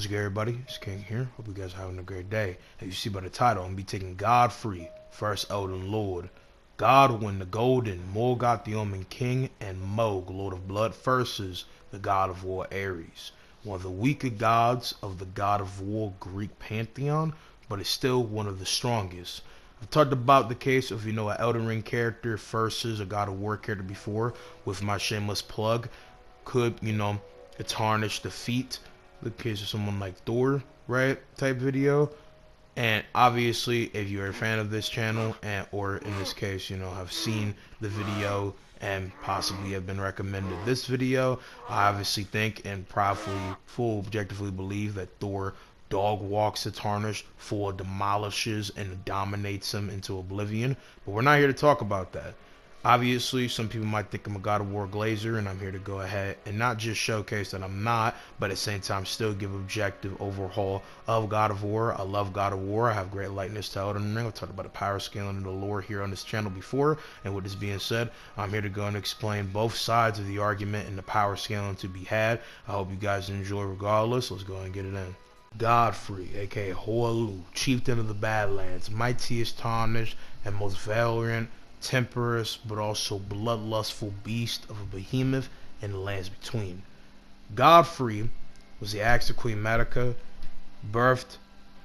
What's good, everybody? It's King here. Hope you guys are having a great day. As you see by the title, I'm going to be taking Godfrey, First Elden Lord, Godwyn the Golden, Morgoth the Omen King, and Mohg, Lord of Blood, versus the God of War Ares. One of the weaker gods of the God of War Greek pantheon, but it's still one of the strongest. I've talked about the case of, an Elden Ring character versus a God of War character before with my shameless plug. Could, tarnish the feat. The case of someone like Thor, right, type video. And obviously, if you're a fan of this channel, or in this case, have seen the video and possibly have been recommended this video, I obviously think and objectively believe that Thor dog walks to Tarnish, full demolishes and dominates him into oblivion. But we're not here to talk about that. Obviously, some people might think I'm a God of War glazer, and I'm here to go ahead and not just showcase that I'm not, but at the same time still give objective overhaul of God of War. I love God of War. I have great likeness to Elden Ring. I've talked about the power scaling and the lore here on this channel before, and with this being said, I'm here to go and explain both sides of the argument and the power scaling to be had. I hope you guys enjoy regardless. Let's go and get it in. Godfrey, aka Hoarlu, chieftain of the Badlands, mightiest Tarnished and most valiant, temperous but also bloodlustful beast of a behemoth in the lands between. Godfrey was the axe of Queen Medica, birthed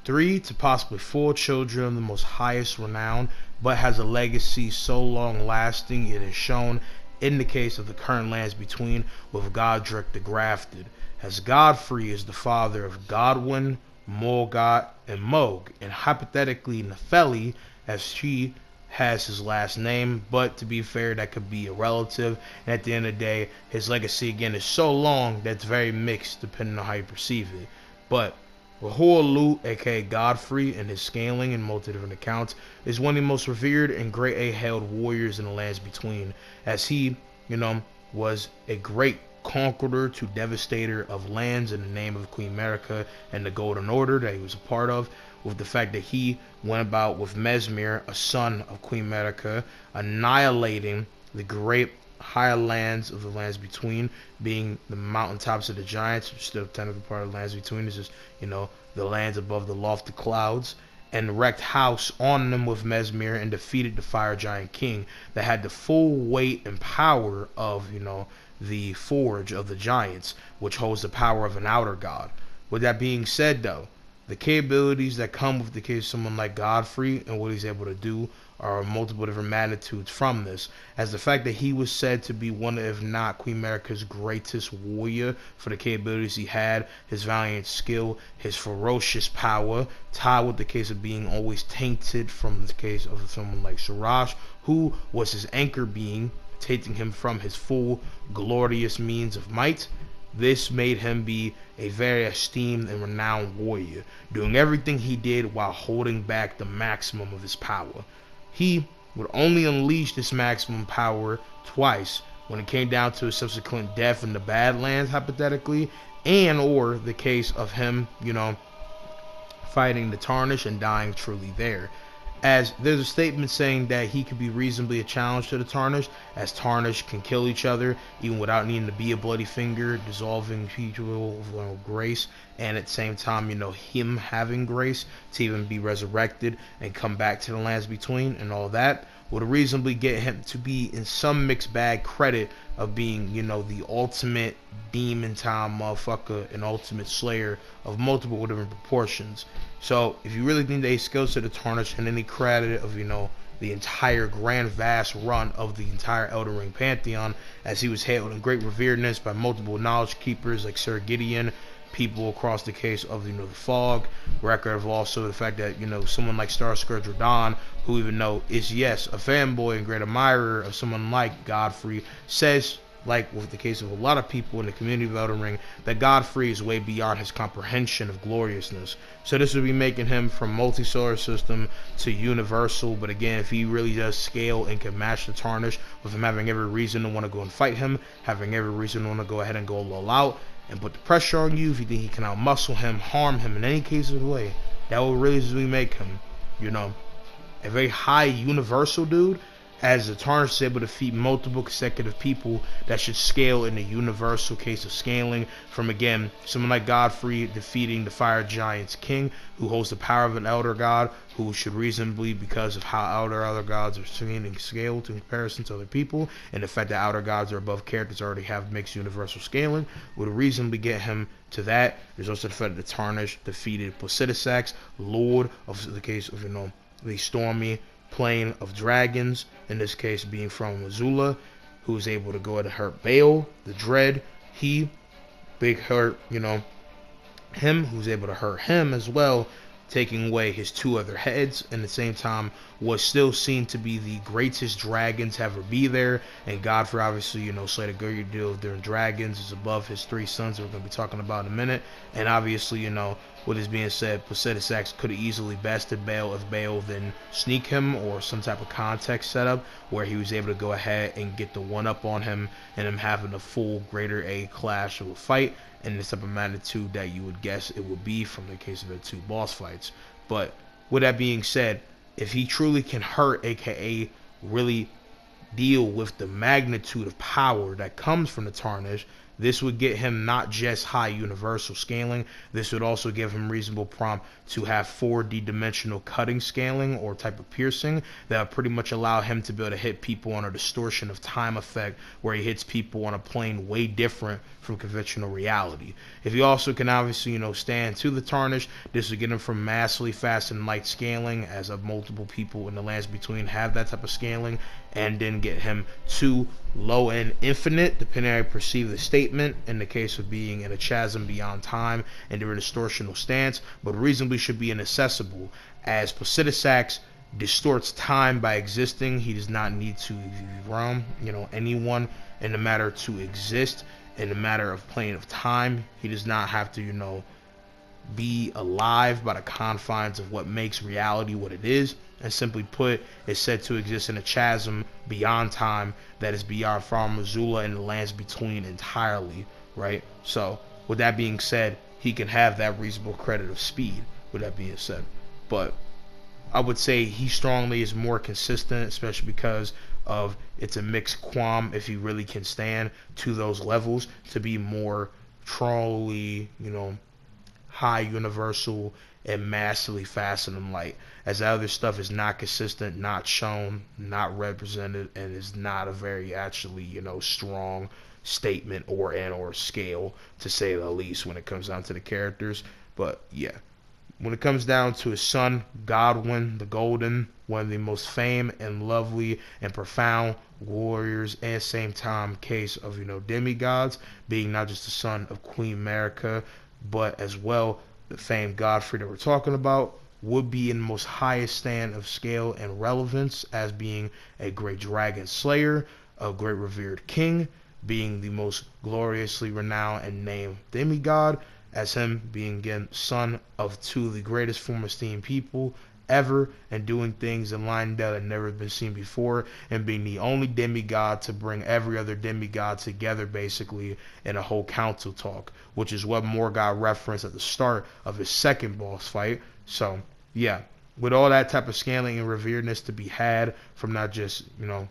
3 to possibly 4 children of the most highest renown, but has a legacy so long lasting it is shown in the case of the current lands between with Godric the Grafted, as Godfrey is the father of Godwyn, Morgoth, and Mohg, and hypothetically Nepheli, as she has his last name, but to be fair, that could be a relative, and at the end of the day, his legacy again is so long that it's very mixed depending on how you perceive it. But Hoarlu, aka Godfrey, and his scaling in multiple different accounts, is one of the most revered and great hailed warriors in the lands between, as he, was a great conqueror to devastator of lands in the name of Queen Medica and the Golden Order that he was a part of, with the fact that he went about with Mesmer, a son of Queen Medica, annihilating the great higher lands of the lands between, being the mountaintops of the giants, which is still technically part of the lands between. It's just, the lands above the lofty clouds, and wreaked house on them with Mesmer and defeated the fire giant king that had the full weight and power of, the forge of the giants, which holds the power of an outer god. With that being said, though, the capabilities that come with the case of someone like Godfrey and what he's able to do are multiple different magnitudes from this, as the fact that he was said to be one, if not Queen Medica's greatest warrior for the capabilities he had, his valiant skill, his ferocious power, tied with the case of being always tainted from the case of someone like Siraj, who was his anchor being, taking him from his full glorious means of might. This made him be a very esteemed and renowned warrior, doing everything he did while holding back the maximum of his power. He would only unleash this maximum power twice, when it came down to his subsequent death in the Badlands, hypothetically, and or the case of him, fighting the Tarnish and dying truly there. As there's a statement saying that he could be reasonably a challenge to the Tarnish, as Tarnish can kill each other even without needing to be a bloody finger, dissolving people with grace, and at the same time, him having grace to even be resurrected and come back to the lands between and all that would reasonably get him to be in some mixed bag credit of being, the ultimate demon time motherfucker, an ultimate slayer of multiple different proportions. So if you really think that he skills to the Tarnish and any credit of, the entire grand vast run of the entire Elden Ring pantheon, as he was held in great reveredness by multiple knowledge keepers like Sir Gideon, people across the case of, the fog, record of also the fact that, someone like Starscourge Radahn, who even though is, yes, a fanboy and great admirer of someone like Godfrey, says, like with the case of a lot of people in the community of Elden Ring, that Godfrey is way beyond his comprehension of gloriousness. So this would be making him from multi-solar system to universal, but again, if he really does scale and can match the Tarnish, with him having every reason to want to go and fight him, having every reason to want to go ahead and go all out, and put the pressure on you, if you think he can outmuscle him, harm him in any case of the way, that will really make him, a very high universal dude, as the Tarnish is able to defeat multiple consecutive people that should scale in the universal case of scaling, from again someone like Godfrey defeating the fire giant's king, who holds the power of an elder god, who should reasonably, because of how other gods are seen and scaled in comparison to other people, and the fact that outer gods are above characters already have mixed universal scaling, would reasonably get him to that. There's also the fact that the Tarnish defeated Placidusax, lord of the case of the stormy plane of dragons, in this case being from Missoula, who is able to go ahead and hurt Baal, the Dread. He big hurt, him, who's able to hurt him as well, taking away his two other heads, and at the same time was still seen to be the greatest dragons ever be there. And Godfrey obviously, slayed a great deal of their dragons, is above his three sons that we're going to be talking about in a minute. And obviously, with this being said, Placidusax could have easily bested Baal if Baal then sneak him, or some type of context setup where he was able to go ahead and get the one up on him, and him having a full greater A clash of a fight, and the type of magnitude that you would guess it would be from the case of the two boss fights. But with that being said, if he truly can hurt, aka really deal with the magnitude of power that comes from the Tarnish, this would get him not just high universal scaling, this would also give him reasonable prompt to have 4D dimensional cutting scaling, or type of piercing, that would pretty much allow him to be able to hit people on a distortion of time effect, where he hits people on a plane way different from conventional reality. If he also can obviously, stand to the Tarnish, this would get him from massively fast and light scaling, as of multiple people in the lands between have that type of scaling, and then get him to low and infinite, depending on how you perceive the statement, in the case of being in a chasm beyond time and in a distortional stance, but reasonably should be inaccessible, as Placidusax distorts time by existing. He does not need to realm, anyone in the matter to exist in the matter of plane of time. He does not have to, be alive by the confines of what makes reality what it is, and simply put, is said to exist in a chasm beyond time that is beyond far Missoula and the lands between entirely, right? So with that being said, he can have that reasonable credit of speed, with that being said. But I would say he strongly is more consistent, especially because of it's a mixed qualm, if he really can stand to those levels, to be more truly, high universal and massively faster than light, as the other stuff is not consistent, not shown, not represented, and is not a very actually strong statement or scale, to say the least, when it comes down to the characters. But yeah, when it comes down to his son Godwyn the Golden, one of the most famed and lovely and profound warriors, and same time case of demigods, being not just the son of Queen America, but as well the famed Godfrey that we're talking about, would be in the most highest stand of scale and relevance, as being a great dragon slayer, a great revered king, being the most gloriously renowned and named demigod, as him being again son of two of the greatest former esteemed people ever, and doing things in line that had never been seen before, and being the only demigod to bring every other demigod together basically in a whole council talk, which is what Morgoth referenced at the start of his second boss fight. So yeah, with all that type of scaling and reveredness to be had from not just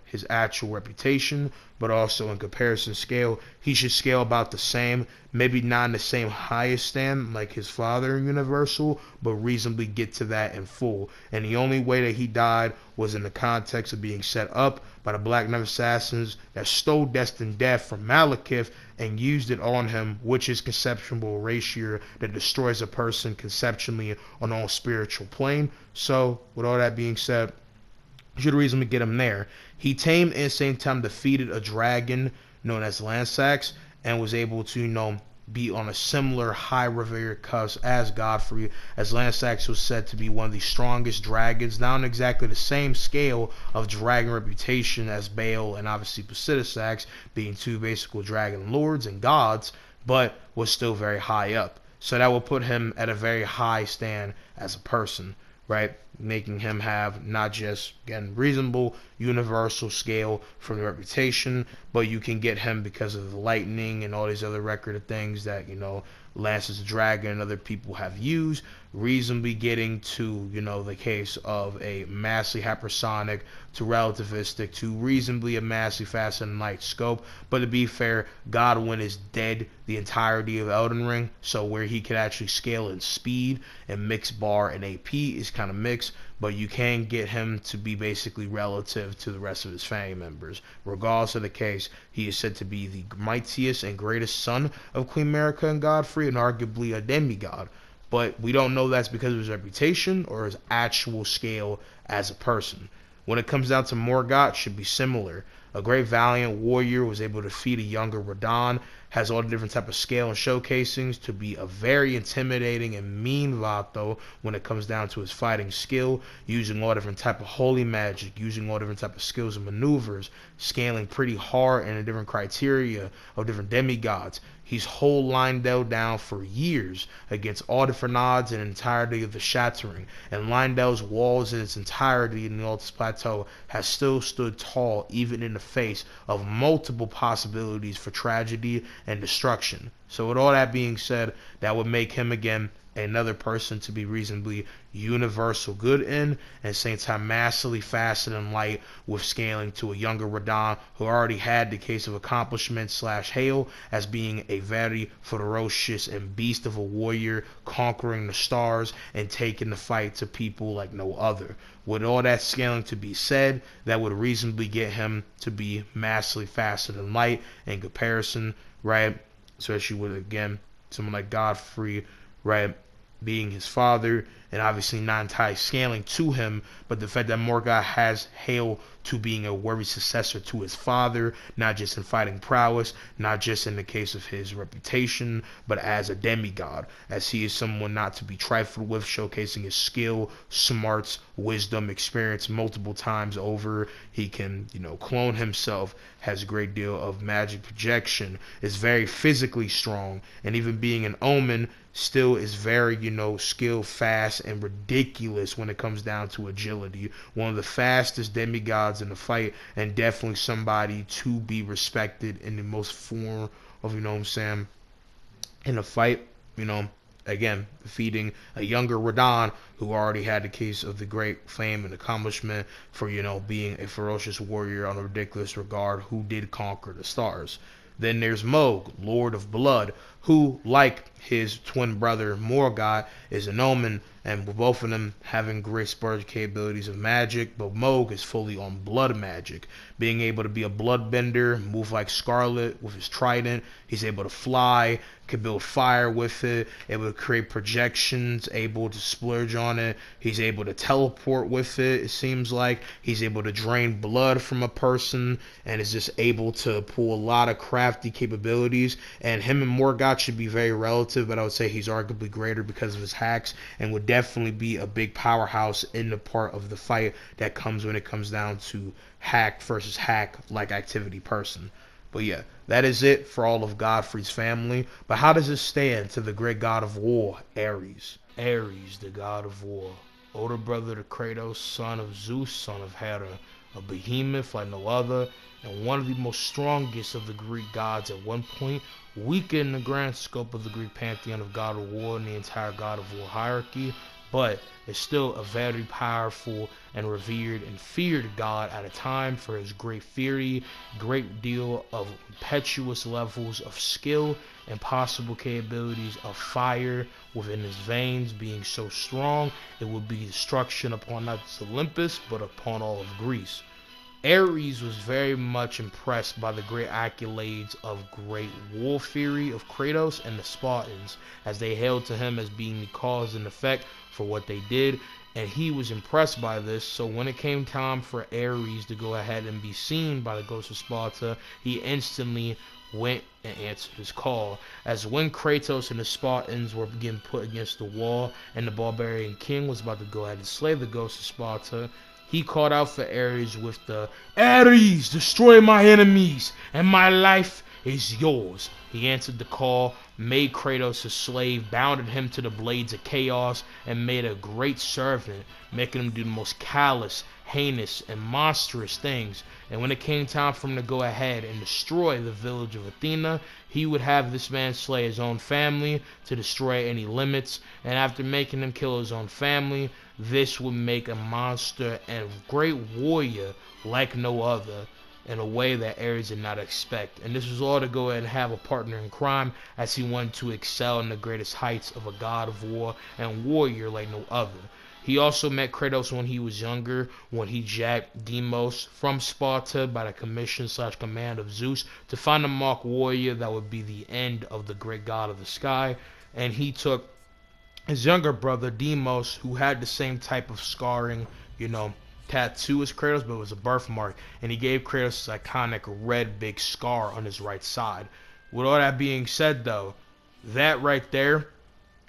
his actual reputation, but also in comparison scale, he should scale about the same, maybe not in the same highest stand like his father in Universal, but reasonably get to that in full. And the only way that he died was in the context of being set up by the Black Knight assassins that stole Destined Death from Malekith and used it on him, which is conceptual erasure that destroys a person conceptually on all spiritual plane. So with all that being said, you should reasonably get him there. He tamed and at the same time defeated a dragon known as Lansax, and was able to be on a similar high revered cusp as Godfrey, as Lansax was said to be one of the strongest dragons, not on exactly the same scale of dragon reputation as Baal and obviously Placidusax, being two basic dragon lords and gods, but was still very high up. So that will put him at a very high stand as a person, right? Making him have not just, again, reasonable universal scale from the reputation, but you can get him because of the lightning and all these other record of things that, Lance's Dragon and other people have used, reasonably getting to, the case of a massively hypersonic to relativistic to reasonably a massively fast and light scope. But to be fair, Godwin is dead the entirety of Elden Ring, so where he could actually scale in speed and mix bar and AP is kind of mixed, but you can get him to be basically relative to the rest of his family members. Regardless of the case, he is said to be the mightiest and greatest son of Queen America and Godfrey, and arguably a demigod. But we don't know that's because of his reputation or his actual scale as a person. When it comes down to Morgott, should be similar. A great valiant warrior was able to defeat a younger Radahn, has all the different type of scale and showcasings to be a very intimidating and mean Vato when it comes down to his fighting skill, using all different type of holy magic, using all different type of skills and maneuvers, scaling pretty hard in a different criteria of different demigods. He's hold Lindell down for years against all different odds and entirety of the Shattering, and Lindell's walls in its entirety in the Altus Plateau has still stood tall even in the face of multiple possibilities for tragedy and destruction. So with all that being said, that would make him again another person to be reasonably universal good in, and same time massively faster and light with scaling to a younger Radahn who already had the case of accomplishment / hail as being a very ferocious and beast of a warrior, conquering the stars and taking the fight to people like no other. With all that scaling to be said, that would reasonably get him to be massively faster than light in comparison, right? Especially with, again, someone like Godfrey, right, being his father, and obviously not entirely scaling to him, but the fact that Morgott has hail to being a worthy successor to his father, not just in fighting prowess, not just in the case of his reputation, but as a demigod, as he is someone not to be trifled with, showcasing his skill, smarts, wisdom, experience multiple times over. He can, clone himself, has a great deal of magic projection, is very physically strong, and even being an omen, still is very, skill fast and ridiculous when it comes down to agility. One of the fastest demigods in the fight, and definitely somebody to be respected in the most form of, in a fight, again, defeating a younger Radahn who already had the case of the great fame and accomplishment for, being a ferocious warrior on a ridiculous regard who did conquer the stars. Then there's Mohg, Lord of Blood, who, like his twin brother Morgott, is an omen, and with both of them having great spurge capabilities of magic, but Mohg is fully on blood magic, being able to be a bloodbender, move like Scarlet with his trident. He's able to fly, can build fire with it, able to create projections, able to splurge on it. He's able to teleport with it, it seems like. He's able to drain blood from a person, and is just able to pull a lot of crafty capabilities. And him and Morgott should be very relative, but I would say he's arguably greater because of his hacks, and would definitely be a big powerhouse in the part of the fight that comes when it comes down to hack versus hack like activity person. But yeah, that is it for all of Godfrey's family. But how does it stand to the great god of war, Ares? Ares, the god of war, older brother to Kratos, son of Zeus, son of Hera, a behemoth like no other, and one of the most strongest of the Greek gods at one point, weaker in the grand scope of the Greek pantheon of god of war and the entire god of war hierarchy, but is still a very powerful and revered and feared god at a time for his great fury, great deal of impetuous levels of skill, and possible capabilities of fire within his veins being so strong it would be destruction upon not just Olympus but upon all of Greece. Ares was very much impressed by the great accolades of great war theory of Kratos and the Spartans, as they hailed to him as being the cause and effect for what they did, and he was impressed by this. So when it came time for Ares to go ahead and be seen by the ghost of Sparta, he instantly went and answered his call. As when Kratos and the Spartans were getting put against the wall and the barbarian king was about to go ahead and slay the ghost of Sparta, he called out for Ares with the, "Ares, destroy my enemies, and my life is yours. He answered the call, made Kratos his slave, bounded him to the blades of chaos, and made a great servant, making him do the most callous, heinous, and monstrous things. And when it came time for him to go ahead and destroy the village of Athena, he would have this man slay his own family to destroy any limits, and after making him kill his own family, this would make a monster and great warrior like no other, in a way that Ares did not expect. And this was all to go ahead and have a partner in crime, as he wanted to excel in the greatest heights of a god of war and warrior like no other. He also met Kratos when he was younger, when he jacked Deimos from Sparta by the commission/command of Zeus to find a Mark warrior that would be the end of the great god of the sky. And he took his younger brother Deimos, who had the same type of scarring, tattoo as Kratos, but it was a birthmark, and he gave Kratos this iconic red big scar on his right side. With all that being said, though, that right there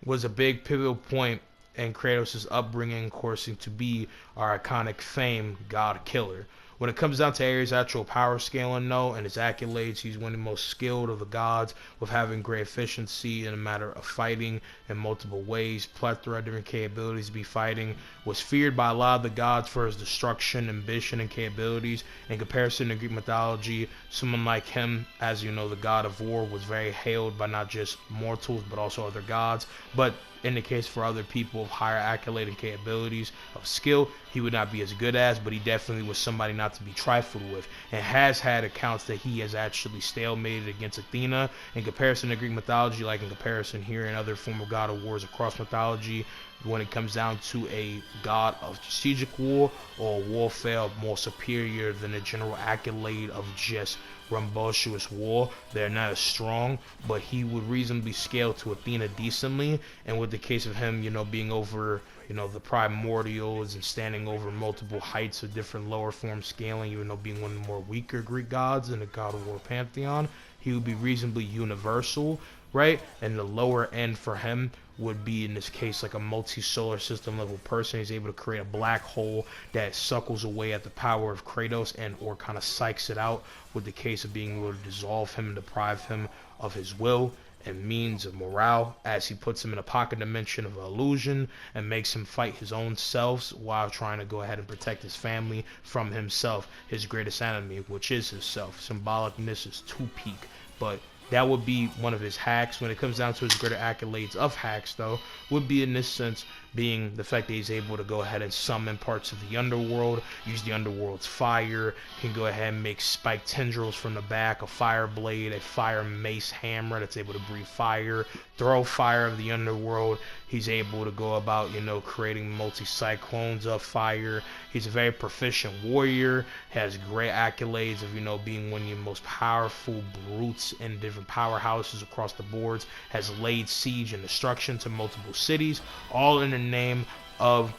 was a big pivotal point in Kratos' upbringing, coursing to be our iconic fame, God Killer. When it comes down to Ares' actual power scaling, though, and his accolades, he's one of the most skilled of the gods, with having great efficiency in a matter of fighting in multiple ways, plethora of different capabilities to be fighting, was feared by a lot of the gods for his destruction, ambition, and capabilities. In comparison to Greek mythology, someone like him, as you know, the god of war, was very hailed by not just mortals, but also other gods. But in the case for other people of higher accolade and capabilities of skill, he would not be as good as, but he definitely was somebody not to be trifled with, and has had accounts that he has actually stalemated against Athena. In comparison to Greek mythology, like in comparison here and other former god of wars across mythology, when it comes down to a god of strategic war or warfare more superior than the general accolade of just rumbunctious war, they're not as strong, but he would reasonably scale to Athena decently. And with the case of him, being over, the primordials and standing over multiple heights of different lower form scaling, even though being one of the more weaker Greek gods in the god of war pantheon, he would be reasonably universal, right? And the lower end for him would be, in this case, like a multi-solar system level person. He's able to create a black hole that suckles away at the power of Kratos and or kind of psychs it out, with the case of being able to dissolve him and deprive him of his will and means of morale, as he puts him in a pocket dimension of illusion and makes him fight his own selves while trying to go ahead and protect his family from himself, his greatest enemy, which is himself. Symbolicness is too peak, but that would be one of his hacks. When it comes down to his greater accolades of hacks, though, would be in this sense being the fact that he's able to go ahead and summon parts of the underworld, use the underworld's fire, can go ahead and make spiked tendrils from the back, a fire blade, a fire mace hammer that's able to breathe fire, throw fire of the underworld. He's able to go about, creating multi-cyclones of fire. He's a very proficient warrior, has great accolades of, being one of the most powerful brutes in different powerhouses across the boards, has laid siege and destruction to multiple cities, all in the name of,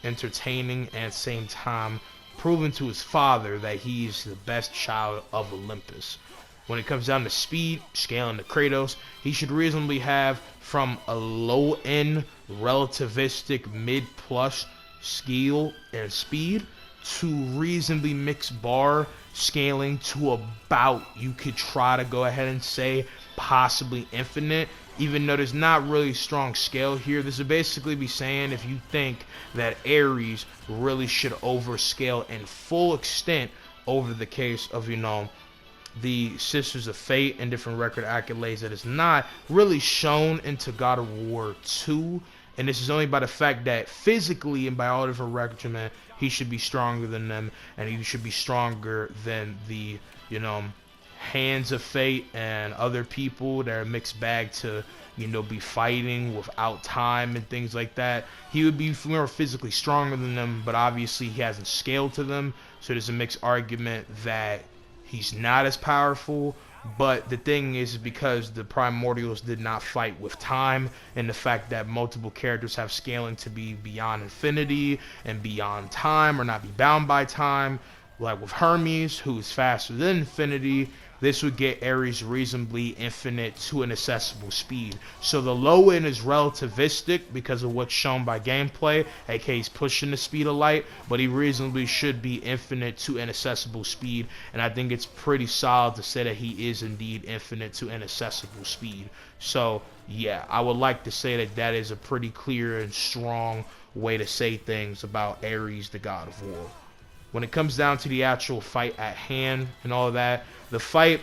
entertaining and at the same time proving to his father that he's the best child of Olympus. When it comes down to speed, scaling to Kratos, he should reasonably have from a low-end, relativistic mid-plus skill and speed to reasonably mixed bar scaling to about, you could try to go ahead and say, possibly infinite, even though there's not really strong scale here. This would basically be saying if you think that Ares really should overscale in full extent over the case of, the Sisters of Fate and different record accolades, that is not really shown into God of War 2. And this is only by the fact that physically and by all different regimen, he should be stronger than them, and he should be stronger than the, Hands of Fate and other people that are mixed bag to, be fighting without time and things like that. He would be more physically stronger than them, but obviously he hasn't scaled to them, so there's a mixed argument that he's not as powerful. But the thing is, because the primordials did not fight with time, and the fact that multiple characters have scaling to be beyond infinity and beyond time, or not be bound by time, like with Hermes, who's faster than infinity, this would get Ares reasonably infinite to an accessible speed. So the low end is relativistic because of what's shown by gameplay, aka he's pushing the speed of light, but he reasonably should be infinite to an accessible speed, and I think it's pretty solid to say that he is indeed infinite to an accessible speed. So yeah, I would like to say that that is a pretty clear and strong way to say things about Ares, the god of war. When it comes down to the actual fight at hand and all of that, the fight,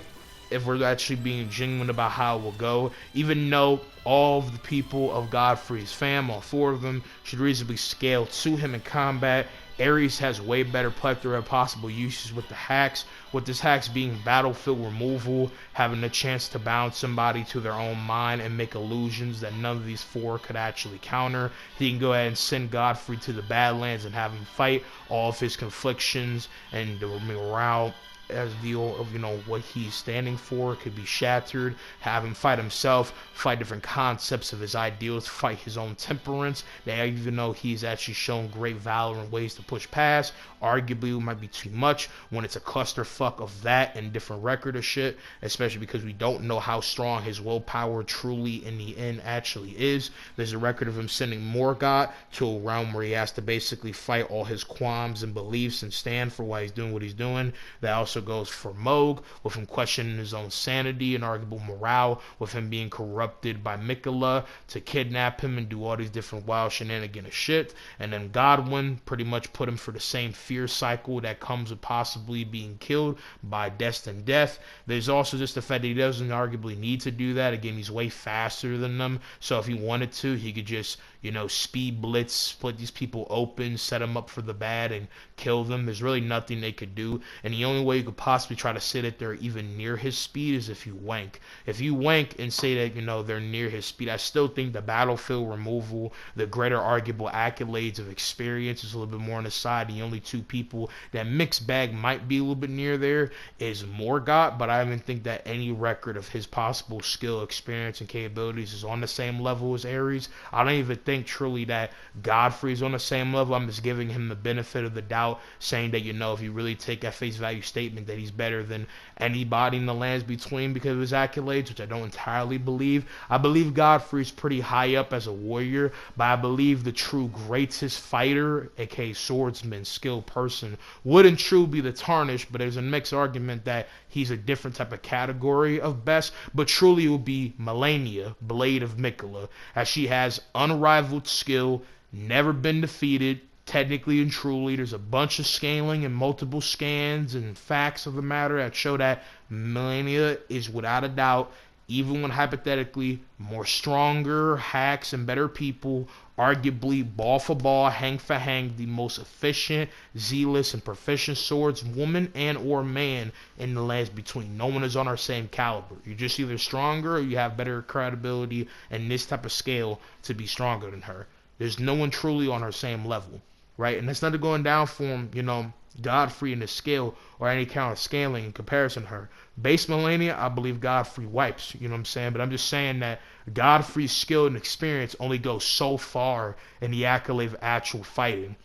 if we're actually being genuine about how it will go, even though all of the people of Godfrey's fam, all four of them, should reasonably scale to him in combat, Ares has way better plethora of possible uses with the hacks, with his hacks being battlefield removal, having the chance to bound somebody to their own mind and make illusions that none of these four could actually counter. He can go ahead and send Godfrey to the Badlands and have him fight all of his conflictions, and the morale as deal of, you know, what he's standing for could be shattered, have him fight himself, fight different concepts of his ideals, fight his own temperance, that even though he's actually shown great valor and ways to push past, arguably it might be too much when it's a clusterfuck of that and different record of shit, especially because we don't know how strong his willpower truly in the end actually is. There's a record of him sending Morgoth to a realm where he has to basically fight all his qualms and beliefs and stand for why he's doing what he's doing. That also goes for Moog, with him questioning his own sanity and arguable morale, with him being corrupted by Mikola to kidnap him and do all these different wild shenanigans of shit. And then Godwin pretty much put him for the same fear cycle that comes with possibly being killed by destined death. There's also just the fact that he doesn't arguably need to do that. Again, he's way faster than them, so if he wanted to, he could just, you know, speed blitz, split these people open, set them up for the bad, and kill them. There's really nothing they could do, and the only way you could possibly try to sit at there even near his speed is if you wank. If you wank and say that, you know, they're near his speed, I still think the battlefield removal, the greater arguable accolades of experience is a little bit more on the side. The only two people that mixed bag might be a little bit near there is Morgoth, but I don't think that any record of his possible skill, experience, and capabilities is on the same level as Ares. I don't even think truly that Godfrey's on the same level. I'm just giving him the benefit of the doubt, saying that, you know, if you really take at face value statement that he's better than anybody in the lands between because of his accolades, which I don't entirely believe. I believe Godfrey's pretty high up as a warrior, but I believe the true greatest fighter, aka swordsman, skilled person, wouldn't truly be the Tarnished, but there's a mixed argument that he's a different type of category of best, but truly it would be Melania, Blade of Mikola, as she has unrivaled skill, never been defeated. Technically and truly, there's a bunch of scaling and multiple scans and facts of the matter that show that Melania is without a doubt, even when hypothetically more stronger hacks and better people, arguably ball for ball, hang for hang, the most efficient, zealous, and proficient swordswoman and or man in the lands between. No one is on our same caliber. You're just either stronger or you have better credibility and this type of scale to be stronger than her. There's no one truly on our same level, right? And that's not going down for him, you know, Godfrey in the scale or any kind of scaling in comparison to her. Base Melania, I believe Godfrey wipes, you know what I'm saying? But I'm just saying that Godfrey's skill and experience only goes so far in the accolade of actual fighting.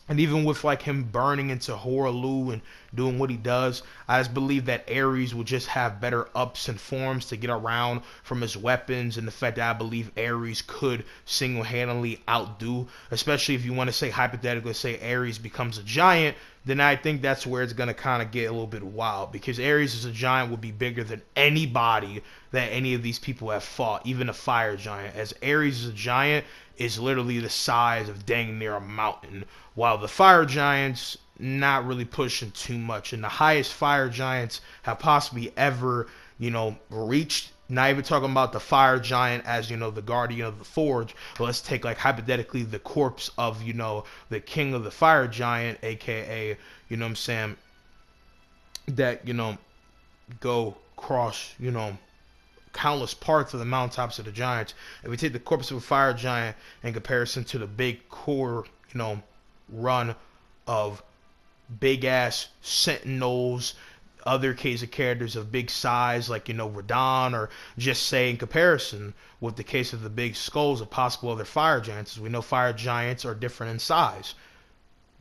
And even with like him burning into Horaloo and doing what he does, I just believe that Ares will just have better ups and forms to get around from his weapons, and the fact that I believe Ares could single-handedly outdo, especially if you want to say hypothetically, say Ares becomes a giant, then I think that's where it's going to kind of get a little bit wild, because Ares as a giant would be bigger than anybody that any of these people have fought, even a fire giant, as Ares as a giant is literally the size of dang near a mountain, while the fire giants not really pushing too much, and the highest fire giants have possibly ever, you know, reached. Not even talking about the fire giant as, you know, the guardian of the forge, but let's take like hypothetically the corpse of, you know, the king of the fire giant, aka, you know what I'm saying, that, you know, go cross, you know, countless parts of the mountaintops of the giants. If we take the corpse of a fire giant in comparison to the big core, you know, run of big ass sentinels, other case of characters of big size, like, you know, Radon, or just say in comparison with the case of the big skulls of possible other fire giants, as we know fire giants are different in size.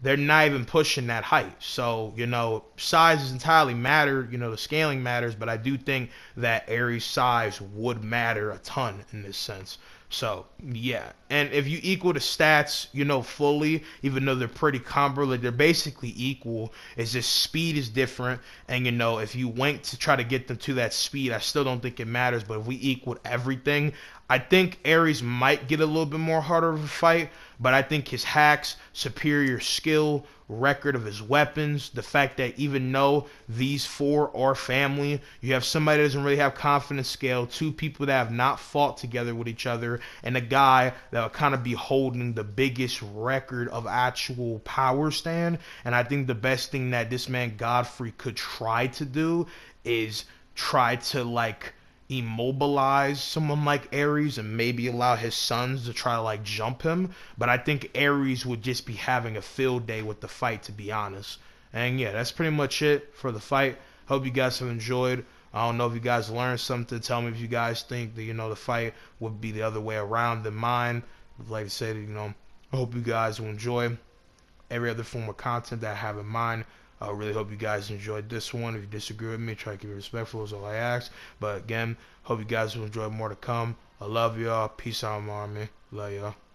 they're not even pushing that height. So, size is entirely matter. The scaling matters, but I do think that Aries' size would matter a ton in this sense. So, yeah. And if you equal the stats, fully, even though they're pretty comparable, they're basically equal. It's just speed is different. And, if you went to try to get them to that speed, I still don't think it matters. But if we equaled everything, I think Aries might get a little bit more harder of a fight, but I think his hacks, superior skill, record of his weapons, the fact that even though these four are family, you have somebody that doesn't really have confidence scale, two people that have not fought together with each other, and a guy that will kind of be holding the biggest record of actual power stand. And I think the best thing that this man Godfrey could try to do is try to immobilize someone like Aries and maybe allow his sons to try to jump him. But I think Aries would just be having a field day with the fight, to be honest. And yeah, that's pretty much it for the fight. Hope you guys have enjoyed. I don't know if you guys learned something. Tell me if you guys think that the fight would be the other way around than mine. Like I said, I hope you guys will enjoy every other form of content that I have in mind. I really hope you guys enjoyed this one. If you disagree with me, try to keep it respectful is all I ask. But again, hope you guys will enjoy more to come. I love y'all. Peace out, army. Love y'all.